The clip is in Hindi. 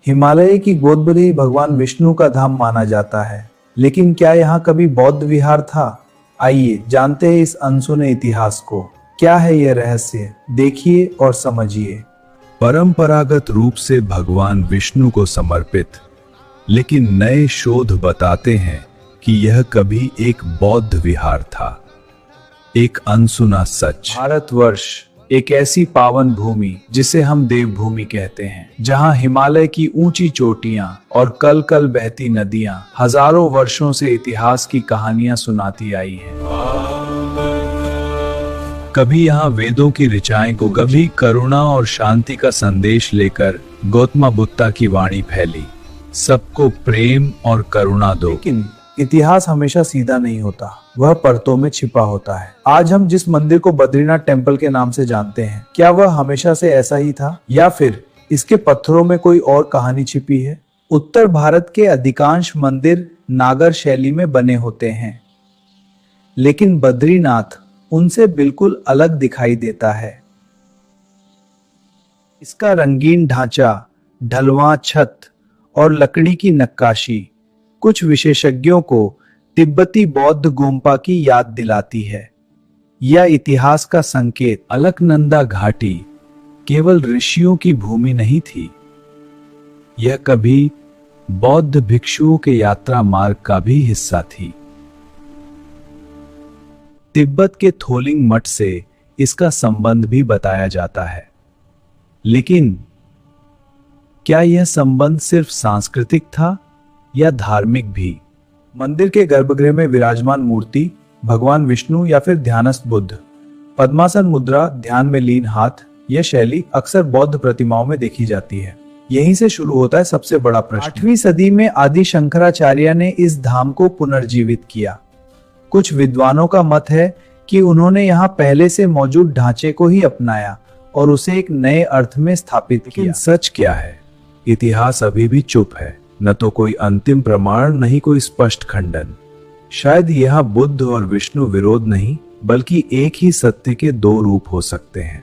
हिमालय की गोदबरी भगवान विष्णु का धाम माना जाता है, लेकिन क्या यहाँ कभी बौद्ध विहार था? आइए जानते हैं इस अनसुने इतिहास को। क्या है यह रहस्य, देखिए और समझिए। परंपरागत रूप से भगवान विष्णु को समर्पित, लेकिन नए शोध बताते हैं कि यह कभी एक बौद्ध विहार था। एक अनसुना सच। भारतवर्ष एक ऐसी पावन भूमि जिसे हम देवभूमि कहते हैं, जहां हिमालय की ऊंची चोटियां और कल कल बहती नदियां हजारों वर्षों से इतिहास की कहानियां सुनाती आई हैं। कभी यहाँ वेदों की ऋचाएं को, कभी करुणा और शांति का संदेश लेकर गौतम बुद्ध की वाणी फैली, सबको प्रेम और करुणा दो। लेकिन इतिहास हमेशा सीधा नहीं होता, वह परतों में छिपा होता है। आज हम जिस मंदिर को बद्रीनाथ टेम्पल के नाम से जानते हैं, क्या वह हमेशा से ऐसा ही था या फिर इसके पत्थरों में कोई और कहानी छिपी है? उत्तर भारत के अधिकांश मंदिर नागर शैली में बने होते हैं, लेकिन बद्रीनाथ उनसे बिल्कुल अलग दिखाई देता है। इसका रंगीन ढांचा, ढलवां छत और लकड़ी की नक्काशी कुछ विशेषज्ञों को तिब्बती बौद्ध गोम्पा की याद दिलाती है। यह इतिहास का संकेत। अलकनंदा घाटी केवल ऋषियों की भूमि नहीं थी, यह कभी बौद्ध भिक्षुओं के यात्रा मार्ग का भी हिस्सा थी। तिब्बत के थोलिंग मठ से इसका संबंध भी बताया जाता है, लेकिन क्या यह संबंध सिर्फ सांस्कृतिक था या धार्मिक भी? मंदिर के गर्भगृह में विराजमान मूर्ति भगवान विष्णु या फिर ध्यानस्थ बुद्ध, पद्मासन मुद्रा, ध्यान में लीन हाथ, यह शैली अक्सर बौद्ध प्रतिमाओं में देखी जाती है। यहीं से शुरू होता है सबसे बड़ा प्रश्न। 8वीं सदी में आदि शंकराचार्य ने इस धाम को पुनर्जीवित किया। कुछ विद्वानों का मत है कि उन्होंने यहाँ पहले से मौजूद ढांचे को ही अपनाया और उसे एक नए अर्थ में स्थापित किया। सच क्या है? इतिहास अभी भी चुप है, न तो कोई अंतिम प्रमाण, नहीं कोई स्पष्ट खंडन। शायद यह बुद्ध और विष्णु विरोध नहीं, बल्कि एक ही सत्य के दो रूप हो सकते हैं।